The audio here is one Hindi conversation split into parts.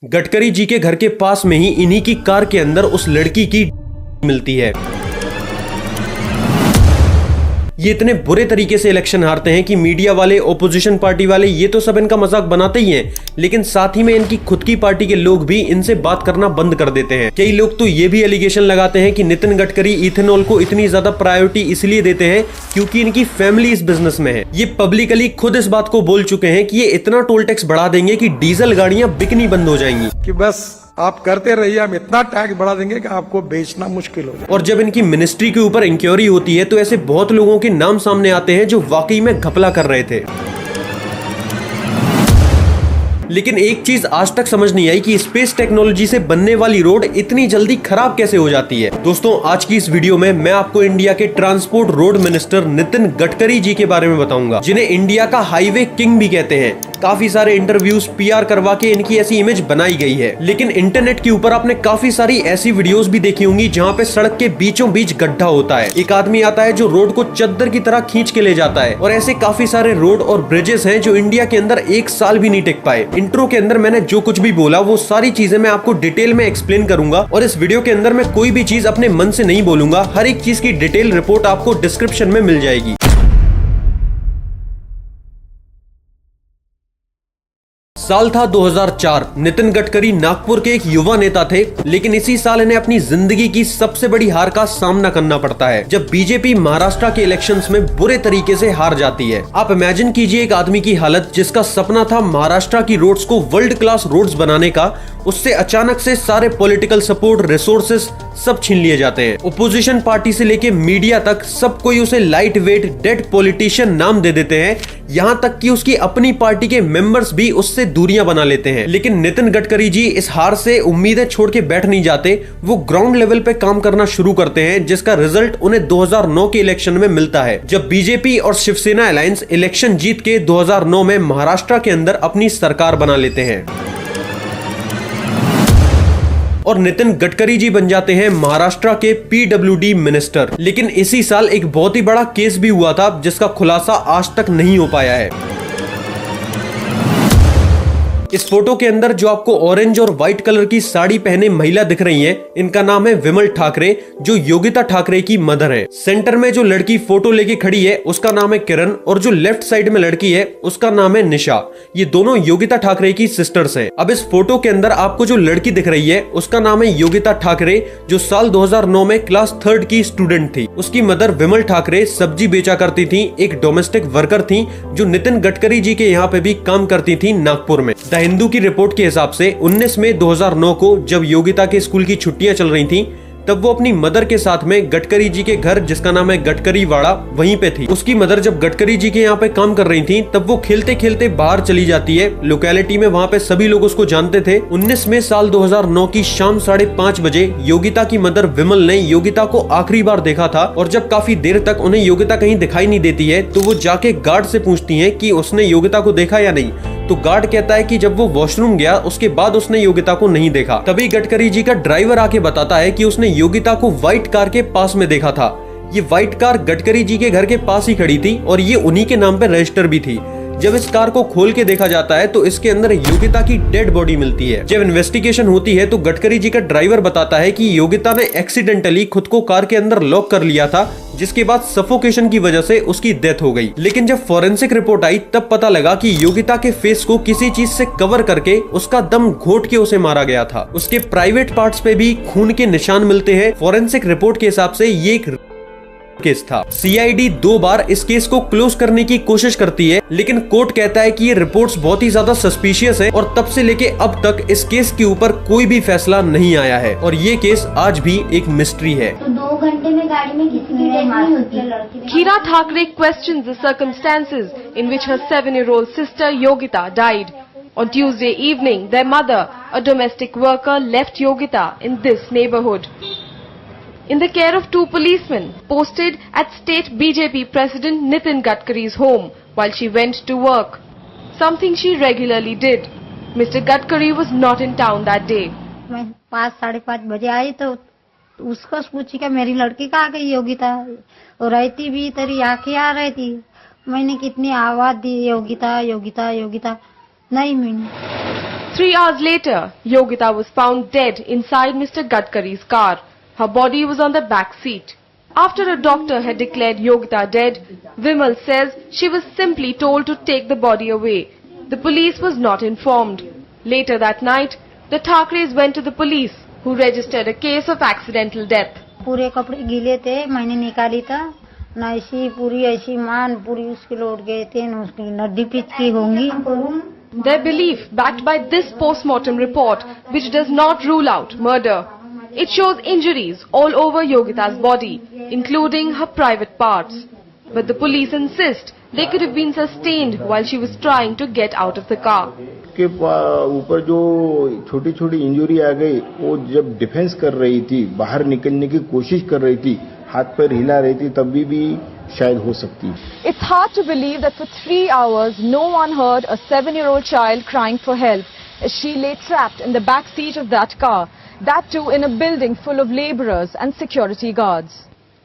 गडकरी जी के घर के पास में ही इन्हीं की कार के अंदर उस लड़की की मिलती है। ये इतने बुरे तरीके से इलेक्शन हारते हैं कि मीडिया वाले, ओपोजिशन पार्टी वाले ये तो सब इनका मजाक बनाते ही हैं, लेकिन साथ ही में इनकी खुद की पार्टी के लोग भी इनसे बात करना बंद कर देते हैं। कई लोग तो ये भी एलिगेशन लगाते हैं कि नितिन गडकरी इथेनॉल को इतनी ज्यादा प्रायोरिटी इसलिए देते हैं क्योंकि इनकी फैमिली इस बिजनेस में है। ये पब्लिकली खुद इस बात को बोल चुके हैं कि ये इतना टोल टैक्स बढ़ा देंगे कि डीजल गाड़ियां बिकनी बंद हो जाएंगी, कि बस आप करते रहिए, हम इतना टैक्स बढ़ा देंगे कि आपको बेचना मुश्किल हो जाए। और जब इनकी मिनिस्ट्री के ऊपर इंक्वायरी होती है तो ऐसे बहुत लोगों के नाम सामने आते हैं जो वाकई में घपला कर रहे थे। लेकिन एक चीज आज तक समझ नहीं आई कि स्पेस टेक्नोलॉजी से बनने वाली रोड इतनी जल्दी खराब कैसे हो जाती है। दोस्तों, आज की इस वीडियो में मैं आपको इंडिया के transport road minister Nitin Gadkari ji के बारे में बताऊंगा, जिन्हें इंडिया का हाईवे किंग भी कहते हैं। काफी सारे इंटरव्यूज, पीआर करवा के इनकी ऐसी इमेज बनाई गई है। लेकिन इंटरनेट के ऊपर आपने काफी सारी ऐसी वीडियोस भी देखी होंगी जहाँ पे सड़क के बीचों बीच गड्ढा होता है, एक आदमी आता है जो रोड को चद्दर की तरह खींच के ले जाता है, और ऐसे काफी सारे रोड और ब्रिजेस हैं जो इंडिया के अंदर एक साल भी नहीं टिक पाए। इंट्रो के अंदर मैंने जो कुछ भी बोला वो सारी चीजें मैं आपको डिटेल में एक्सप्लेन करूंगा, और इस वीडियो के अंदर मैं कोई भी चीज अपने मन से नहीं बोलूंगा। हर एक चीज की डिटेल रिपोर्ट आपको डिस्क्रिप्शन में मिल जाएगी। साल था 2004। नितिन गडकरी नागपुर के एक युवा नेता थे, लेकिन इसी साल इन्हें अपनी जिंदगी की सबसे बड़ी हार का सामना करना पड़ता है जब बीजेपी महाराष्ट्र के इलेक्शंस में बुरे तरीके से हार जाती है। आप इमेजिन कीजिए एक आदमी की हालत जिसका सपना था महाराष्ट्र की रोड्स को वर्ल्ड क्लास रोड्स बनाने का, उससे अचानक से सारे पॉलिटिकल सपोर्ट, रिसोर्सेस सब छीन लिए जाते हैं। ओपोजिशन पार्टी से लेके मीडिया तक सब कोई उसे लाइट वेट डेड पॉलिटिशियन नाम दे देते हैं, यहाँ तक कि उसकी अपनी पार्टी के मेंबर्स भी उससे दूरियां बना लेते हैं। लेकिन नितिन गडकरी जी इस हार से उम्मीदें छोड़ के बैठ नहीं जाते। वो ग्राउंड लेवल पे काम करना शुरू करते हैं, जिसका रिजल्ट उन्हें 2009 के इलेक्शन में मिलता है, जब बीजेपी और शिवसेना अलायंस इलेक्शन जीत के 2009 में महाराष्ट्र के अंदर अपनी सरकार बना लेते हैं और नितिन गडकरी जी बन जाते हैं महाराष्ट्र के पीडब्ल्यूडी मिनिस्टर। लेकिन इसी साल एक बहुत ही बड़ा केस भी हुआ था जिसका खुलासा आज तक नहीं हो पाया है। इस फोटो के अंदर जो आपको ऑरेंज और व्हाइट कलर की साड़ी पहने महिला दिख रही है, इनका नाम है विमल ठाकरे, जो योगिता ठाकरे की मदर है। सेंटर में जो लड़की फोटो लेके खड़ी है उसका नाम है किरण, और जो लेफ्ट साइड में लड़की है उसका नाम है निशा। ये दोनों योगिता ठाकरे की सिस्टर्स हैं। अब इस फोटो के अंदर आपको जो लड़की दिख रही है उसका नाम है योगिता ठाकरे, जो साल 2009 में क्लास 3rd की स्टूडेंट थी। उसकी मदर विमल ठाकरे सब्जी बेचा करती थी, एक डोमेस्टिक वर्कर थी जो नितिन गडकरी जी के यहाँ पे भी काम करती थी नागपुर में। द हिंदू की रिपोर्ट के हिसाब से 19 मई 2009 को जब योगिता के स्कूल की छुट्टियां चल रही थीं, तब वो अपनी मदर के साथ में गडकरी जी के घर, जिसका नाम है गडकरी वाड़ा, वहीं पे थी। उसकी मदर जब गडकरी जी के यहाँ पे काम कर रही थी तब वो खेलते खेलते बाहर चली जाती है लोकेलिटी में। वहाँ पे सभी लोग उसको जानते थे। 19 मई साल 2009 की शाम 5:30 बजे योगिता की मदर विमल ने योगिता को आखिरी बार देखा था, और जब काफी देर तक उन्हें योगिता कहीं दिखाई नहीं देती है तो वो जाके गार्ड से पूछती है कि उसने योगिता को देखा या नहीं। तो गार्ड कहता है कि जब वो वॉशरूम गया उसके बाद उसने योगिता को नहीं देखा। तभी गडकरी जी का ड्राइवर आके बताता है कि उसने योगिता को व्हाइट कार के पास में देखा था। ये व्हाइट कार गडकरी जी के घर के पास ही खड़ी थी और ये उन्हीं के नाम पे रजिस्टर भी थी। जब इस कार को खोल के देखा जाता है तो इसके अंदर योगिता की डेड बॉडी मिलती है। जब इन्वेस्टिगेशन होती है तो गडकरी जी का ड्राइवर बताता है कि योगिता ने एक्सीडेंटली खुद को कार के अंदर लॉक कर लिया था, जिसके बाद सफोकेशन की वजह से उसकी डेथ हो गई। लेकिन जब फॉरेंसिक रिपोर्ट आई तब पता लगा कि योगिता के फेस को किसी चीज से कवर करके उसका दम घोट के उसे मारा गया था। उसके प्राइवेट पार्ट्स पे भी खून के निशान मिलते हैं। फॉरेंसिक रिपोर्ट के हिसाब से ये एक केस था। सीआईडी 2 बार इस केस को क्लोज करने की कोशिश करती है, लेकिन कोर्ट कहता है कि ये रिपोर्ट्स बहुत ही ज्यादा सस्पिशियस है, और तब से लेके अब तक इस केस के ऊपर कोई भी फैसला नहीं आया है, और ये केस आज भी एक मिस्ट्री है। तो 2 घंटे में गाड़ी में किसी की डेथ नहीं होती है लड़की। Kira Thakre questions the circumstances in which her 7-year-old sister Yogita died. On Tuesday evening, their mother, a domestic worker, left Yogita in this neighborhood in the care of 2 policemen posted at state BJP President Nitin Gadkari's home while she went to work, something she regularly did. Mr. Gadkari was not in town that day. मैं 5-5:30 बजे आई तो उसको पूछी कि मेरी लड़की कहाँ गई योगिता, और रहती भी तेरी आंखें आ रही थी। मैंने कितनी आवाज दी, योगिता योगिता योगिता, नहीं मिली। 3 hours later, Yogita was found dead inside Mr. Gadkari's car. Her body was on the back seat. After a doctor had declared Yogita dead, Vimal says she was simply told to take the body away. The police was not informed. Later that night, the Thakres went to the police, who registered a case of accidental death. पूरे कपड़े गीले थे, मैंने निकाली था ना, ऐसी पूरी ऐसी मान पूरी उसके लौट गए थे, न उसकी नड्डी पिचकी होंगी। Their belief, backed by this post-mortem report, which does not rule out murder. It shows injuries all over Yogita's body, including her private parts. But the police insist they could have been sustained while she was trying to get out of the car. के ऊपर जो छोटी छोटी इंजरी आ गई, वो जब डिफेंस कर रही थी, बाहर निकलने की कोशिश कर रही थी, हाथ पैर हिला रही थी, तभी भी शायद हो सकती। It's hard to believe that for 3 hours no one heard a 7-year-old child crying for help as she lay trapped in the back seat of that car, that too in a building full of laborers and security guards.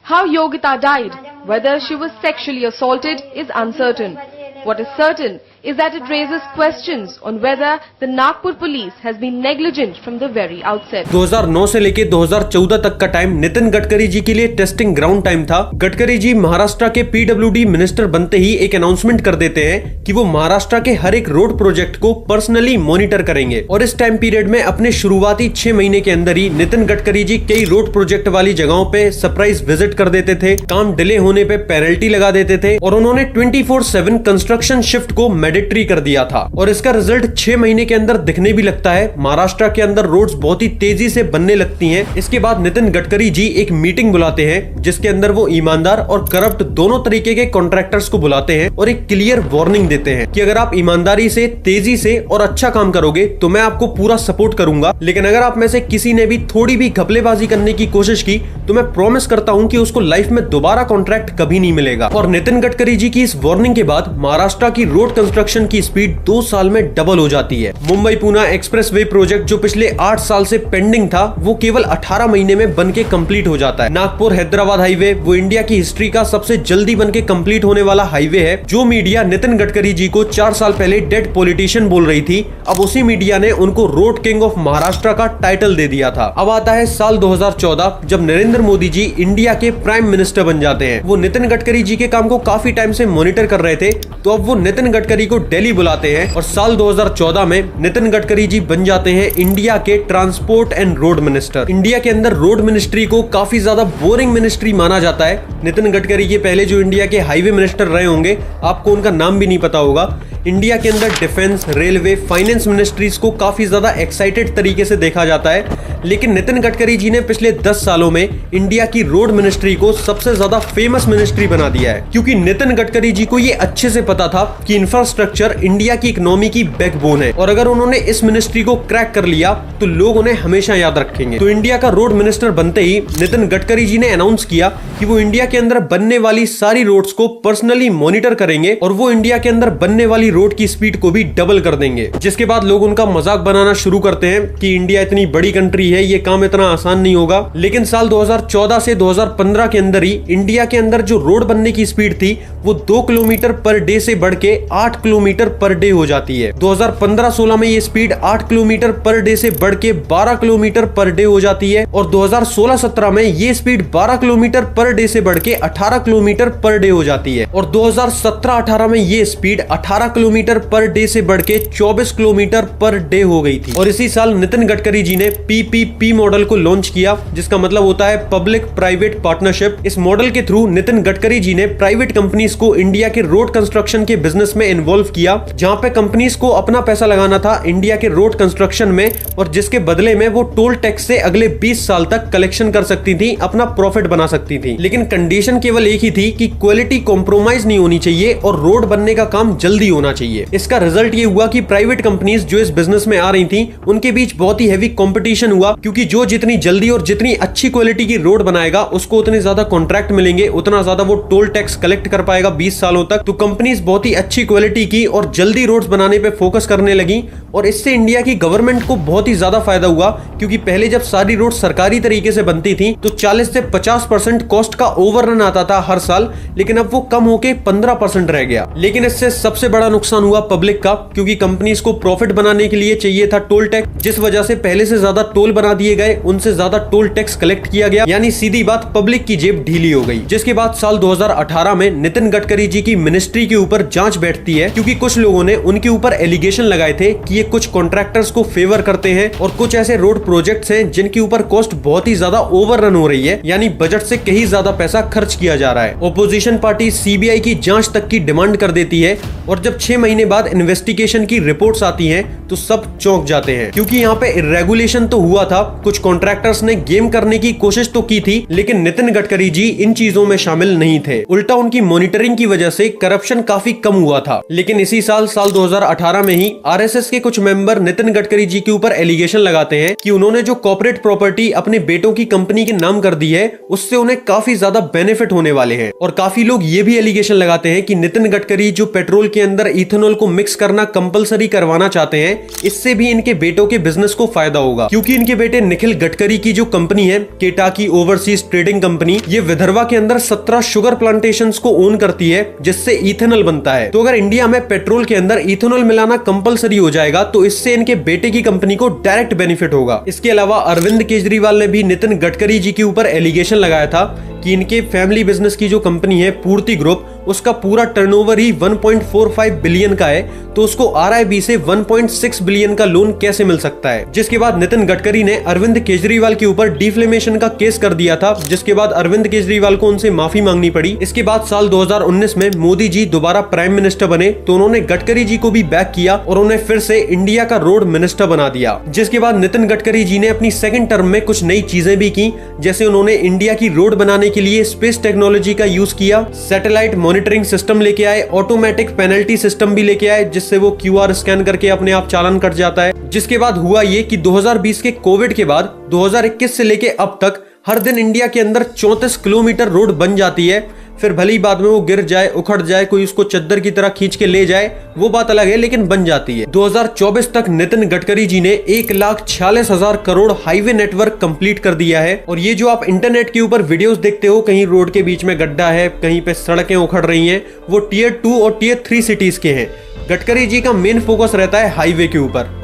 How Yogita died, whether she was sexually assaulted, is uncertain. What is certain is that it raises questions on whether the Nagpur police has been negligent from the very outset. 2009 से लेके 2014 तक का टाइम नितिन गडकरी जी के लिए टेस्टिंग ग्राउंड टाइम था। गडकरी जी महाराष्ट्र के पीडब्ल्यूडी मिनिस्टर बनते ही एक अनाउंसमेंट कर देते हैं कि वो महाराष्ट्र के हर एक रोड प्रोजेक्ट को पर्सनली मॉनिटर करेंगे, और इस टाइम पीरियड में अपने शुरुआती 6 महीने के अंदर ही नितिन गडकरी जी कई रोड प्रोजेक्ट वाली जगहों पे सरप्राइज विजिट कर देते थे, काम डिले होने पे पेनल्टी लगा देते थे, और उन्होंने 24/7 कंस्ट्रक्शन शिफ्ट को मैंडेटरी कर दिया था। और इसका रिजल्ट 6 महीने के अंदर दिखने भी लगता है। महाराष्ट्र के अंदर रोड्स बहुत ही तेजी से बनने लगती हैं। इसके बाद नितिन गडकरी जी एक मीटिंग बुलाते हैं, जिसके अंदर वो ईमानदार और करप्ट दोनों तरीके के कॉन्ट्रैक्टर्स को बुलाते हैं और एक क्लियर वार्निंग देते हैं कि अगर आप ईमानदारी से, तेजी से और अच्छा काम करोगे तो मैं आपको पूरा सपोर्ट करूंगा, लेकिन अगर आप में से किसी ने भी थोड़ी भी घपलेबाजी करने की कोशिश की तो मैं प्रॉमिस करता हूं कि उसको लाइफ में दोबारा कॉन्ट्रैक्ट कभी नहीं मिलेगा। और नितिन गडकरी जी की इस वार्निंग के बाद महाराष्ट्र की रोड कंस्ट्रक्शन की स्पीड 2 साल में डबल हो जाती है। मुंबई पुणे एक्सप्रेसवे प्रोजेक्ट जो पिछले 8 साल से पेंडिंग था, वो केवल 18 महीने में बनके कंप्लीट हो जाता है। नागपुर हैदराबाद हाईवे वो इंडिया की हिस्ट्री का सबसे जल्दी बनके कंप्लीट होने वाला हाईवे है। जो मीडिया नितिन गडकरी जी को 4 साल पहले डेड पॉलिटिशियन बोल रही थी, अब उसी मीडिया ने उनको रोड किंग ऑफ महाराष्ट्र का टाइटल दे दिया था। अब आता है साल 2014, जब नरेंद्र मोदी जी इंडिया के प्राइम मिनिस्टर बन जाते हैं। वो नितिन गडकरी जी के काम को काफी टाइम से मॉनिटर कर रहे थे, तो अब वो नितिन गडकरी को दिल्ली बुलाते हैं और साल 2014 में नितिन गडकरी जी बन जाते हैं इंडिया के transport and road minister. India के अंदर रोड मिनिस्ट्री को काफी ज्यादा बोरिंग मिनिस्ट्री माना जाता है। नितिन गडकरी के पहले जो इंडिया के हाईवे मिनिस्टर रहे होंगे, आपको उनका नाम भी नहीं पता होगा। इंडिया के अंदर डिफेंस, रेलवे, फाइनेंस मिनिस्ट्रीज को काफी ज्यादा एक्साइटेड तरीके से देखा जाता है, लेकिन नितिन गडकरी जी ने पिछले 10 सालों में इंडिया की रोड मिनिस्ट्री को सबसे ज्यादा फेमस मिनिस्ट्री बना दिया है, क्योंकि नितिन गडकरी जी को ये अच्छे से पता था कि इंफ्रास्ट्रक्चर इंडिया की इकोनॉमी की बैकबोन है, और अगर उन्होंने इस मिनिस्ट्री को क्रैक कर लिया तो लोग उन्हें हमेशा याद रखेंगे। तो इंडिया का रोड मिनिस्टर बनते ही नितिन गडकरी जी ने अनाउंस किया कि वो इंडिया के अंदर बनने वाली सारी रोड्स को पर्सनली मॉनिटर करेंगे, और वो इंडिया के अंदर बनने वाली रोड की स्पीड को भी डबल कर देंगे। जिसके बाद लोग उनका मजाक बनाना शुरू करते हैं कि इंडिया इतनी बड़ी कंट्री है, ये काम इतना आसान नहीं होगा। लेकिन साल 2014 से 2015 के अंदर ही इंडिया के अंदर जो रोड बनने की स्पीड थी, वो 2 किलोमीटर पर डे से बढ़ के 8 किलोमीटर पर डे हो जाती है। 2015-16 में ये स्पीड 8 किलोमीटर पर डे से बढ़ के 12 किलोमीटर पर डे हो जाती है, और 2016-17 में ये स्पीड 12 किलोमीटर पर डे से बढ़ के 18 किलोमीटर पर डे हो जाती है, और 2017-18 में ये स्पीड 18 किलोमीटर पर डे से बढ़ के 24 किलोमीटर पर डे हो गई थी। और इसी साल नितिन गडकरी जी ने PPP मॉडल को लॉन्च किया, जिसका मतलब होता है पब्लिक प्राइवेट पार्टनरशिप। इस मॉडल के थ्रू नितिन गडकरी जी ने प्राइवेट कंपनीज को इंडिया के रोड कंस्ट्रक्शन के बिजनेस में इन्वॉल्व किया, जहां पे कंपनीज को अपना पैसा लगाना था इंडिया के रोड कंस्ट्रक्शन में, और जिसके बदले में वो टोल टैक्स से अगले 20 साल तक कलेक्शन कर सकती थी, अपना प्रॉफिट बना सकती थी। लेकिन कंडीशन केवल एक ही थी कि क्वालिटी कॉम्प्रोमाइज नहीं होनी चाहिए और रोड बनने का काम जल्दी होना चाहिए। इसका रिजल्ट ये हुआ कि प्राइवेट कंपनीज जो इस बिजनेस में आ रही थी, उनके बीच बहुत ही हैवी कंपटीशन हुआ, क्योंकि जो जितनी जल्दी और जितनी अच्छी क्वालिटी की रोड बनाएगा उसको उतने ज्यादा कॉन्ट्रैक्ट मिलेंगे, उतना ज्यादा वो टोल टैक्स कलेक्ट कर पाएगा 20 सालों तक। तो कंपनीज बहुत ही अच्छी क्वालिटी की और जल्दी रोड्स बनाने पे फोकस करने लगी, और इससे इंडिया की गवर्नमेंट को बहुत ही ज्यादा फायदा हुआ, क्योंकि पहले जब सारी रोड सरकारी तरीके से बनती थी तो 40 से 50% कॉस्ट का ओवररन आता था हर साल, लेकिन अब वो कम होके 15% रह गया। लेकिन इससे सबसे बड़ा नुकसान हुआ पब्लिक का, क्योंकि कंपनीज को प्रॉफिट बनाने के लिए चाहिए था टोल टैक्स, जिस वजह से पहले से ज्यादा टोल बना दिए गए, उनसे ज्यादा टोल टैक्स कलेक्ट किया गया, यानी सीधी बात पब्लिक की जेब ढीली हो गई। जिसके बाद साल 2018 में नितिन गडकरी जी की मिनिस्ट्री के ऊपर जांच बैठती है, क्योंकि कुछ लोगों ने उनके ऊपर एलिगेशन लगाए थे कि ये कुछ कॉन्ट्रैक्टर्स को फेवर करते हैं और कुछ ऐसे रोड प्रोजेक्ट्स हैं जिनके ऊपर कॉस्ट बहुत ही ज्यादा ओवर रन हो रही है, यानी बजट से कहीं ज्यादा पैसा खर्च किया जा रहा है। ऑपोजिशन पार्टी सीबीआई की जांच तक की डिमांड कर देती है और जब 6 महीने बाद इन्वेस्टिगेशन की रिपोर्ट्स आती हैं तो सब चौंक जाते हैं, क्योंकि यहाँ पे इरेगुलेशन तो हुआ था, कुछ कॉन्ट्रैक्टर्स ने गेम करने की कोशिश तो की थी, लेकिन नितिन गडकरी जी इन चीजों में शामिल नहीं थे। उल्टा उनकी मॉनिटरिंग की वजह से करप्शन काफी कम हुआ था। लेकिन इसी साल 2018 में ही आरएसएस के कुछ मेंबर नितिन गडकरी जी के ऊपर एलिगेशन लगाते हैं कि उन्होंने जो कॉर्पोरेट प्रॉपर्टी अपने बेटों की कंपनी के नाम कर दी है उससे उन्हें काफी ज्यादा बेनिफिट होने वाले हैं। और काफी लोग ये भी एलिगेशन लगाते हैं कि नितिन गडकरी जो पेट्रोल के अंदर इथेनॉल को मिक्स करना कंपलसरी करवाना चाहते हैं, इससे भी इनके बेटों के बिजनेस को फायदा होगा, क्योंकि इनके बेटे निखिल गडकरी की जो कंपनी है केटाकी ओवरसीज ट्रेडिंग कंपनी, ये विदर्भा के अंदर 17 शुगर प्लांटेशंस को ओन करती है, जिससे इथेनॉल बनता है। तो अगर इंडिया में पेट्रोल के अंदर इथेनॉल मिलाना कंपलसरी हो जाएगा तो इससे इनके बेटे की कंपनी को डायरेक्ट बेनिफिट होगा। इसके अलावा अरविंद केजरीवाल ने भी नितिन गडकरी जी के ऊपर एलिगेशन लगाया था कि इनके फैमिली बिजनेस की जो कंपनी है पूर्ति ग्रुप, उसका पूरा टर्नओवर ही 1.45 बिलियन का है, तो उसको आरआईबी से 1.6 बिलियन का लोन कैसे मिल सकता है। जिसके बाद नितिन गडकरी ने अरविंद केजरीवाल के ऊपर डिफ्लेमेशन का केस कर दिया था, जिसके बाद अरविंद केजरीवाल को उनसे माफी मांगनी पड़ी। इसके बाद साल 2019 में मोदी जी दोबारा प्राइम मिनिस्टर बने तो उन्होंने गडकरी जी को भी बैक किया और उन्हें फिर से इंडिया का रोड मिनिस्टर बना दिया। जिसके बाद नितिन गडकरी जी ने अपनी सेकंड टर्म में कुछ नई चीजें भी की, जैसे उन्होंने इंडिया की रोड बनाने के लिए स्पेस टेक्नोलॉजी का यूज किया, सैटेलाइट मॉनिटरिंग सिस्टम लेके आए, ऑटोमेटिक पेनल्टी सिस्टम भी लेके आए, जिससे वो क्यूआर स्कैन करके अपने आप चालान कट जाता है। जिसके बाद हुआ ये कि 2020 के कोविड के बाद 2021 से लेके अब तक हर दिन इंडिया के अंदर 34 किलोमीटर रोड बन जाती है। फिर भले ही बाद में वो गिर जाए, उखड़ जाए, कोई उसको चद्दर की तरह खींच के ले जाए, वो बात अलग है, लेकिन बन जाती है। 2024 तक नितिन गडकरी जी ने 1,46,000 करोड़ हाईवे नेटवर्क कंप्लीट कर दिया है। और ये जो आप इंटरनेट के ऊपर वीडियोस देखते हो, कहीं रोड के बीच में गड्ढा है, कहीं पे सड़कें उखड़ रही हैं, वो टियर 2 और टियर 3 सिटीज के हैं। गडकरी जी का मेन फोकस रहता है हाईवे के ऊपर।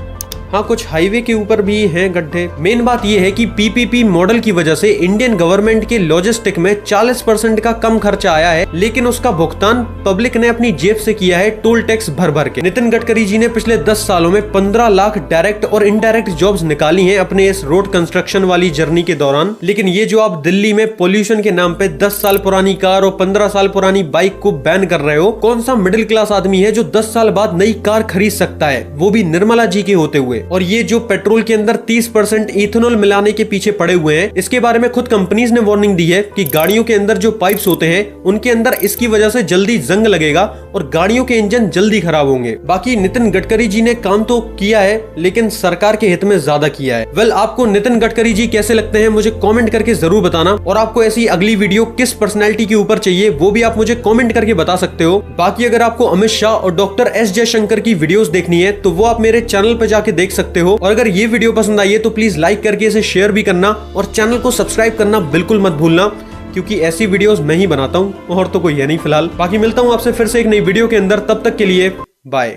हाँ, कुछ हाईवे के ऊपर भी हैं गड्ढे। मेन बात यह है कि पीपीपी मॉडल की वजह से इंडियन गवर्नमेंट के लॉजिस्टिक में 40% का कम खर्चा आया है, लेकिन उसका भुगतान पब्लिक ने अपनी जेब से किया है टोल टैक्स भर भर के। नितिन गडकरी जी ने पिछले 10 सालों में 15 लाख डायरेक्ट और इनडायरेक्ट जॉब्स निकाली हैं अपने इस रोड कंस्ट्रक्शन वाली जर्नी के दौरान। लेकिन ये जो आप दिल्ली में पोल्यूशन के नाम पे 10 साल पुरानी कार और 15 साल पुरानी बाइक को बैन कर रहे हो, कौन सा मिडिल क्लास आदमी है जो 10 साल बाद नई कार खरीद सकता है, वो भी निर्मला जी के होते हुए। और ये जो पेट्रोल के अंदर 30% इथेनॉल मिलाने के पीछे पड़े हुए हैं, इसके बारे में खुद कंपनीज ने वार्निंग दी है कि गाड़ियों के अंदर जो पाइप्स होते हैं उनके अंदर इसकी वजह से जल्दी जंग लगेगा और गाड़ियों के इंजन जल्दी खराब होंगे। बाकी नितिन गडकरी जी ने काम तो किया है, लेकिन सरकार के हित में ज्यादा किया है। वेल, आपको नितिन गडकरी जी कैसे लगते हैं मुझे कमेंट करके जरूर बताना, और आपको ऐसी अगली वीडियो किस पर्सनैलिटी के ऊपर चाहिए वो भी आप मुझे कमेंट करके बता सकते हो। बाकी अगर आपको अमित शाह और डॉक्टर एस जयशंकर की वीडियोस देखनी है तो वो आप मेरे चैनल पर जाके देख सकते हो। और अगर ये वीडियो पसंद आई है तो प्लीज लाइक करके इसे शेयर भी करना और चैनल को सब्सक्राइब करना बिल्कुल मत भूलना, क्योंकि ऐसी वीडियोस मैं ही बनाता हूं और तो कोई है नहीं फिलहाल। बाकी मिलता हूं आपसे फिर से एक नई वीडियो के अंदर, तब तक के लिए बाय।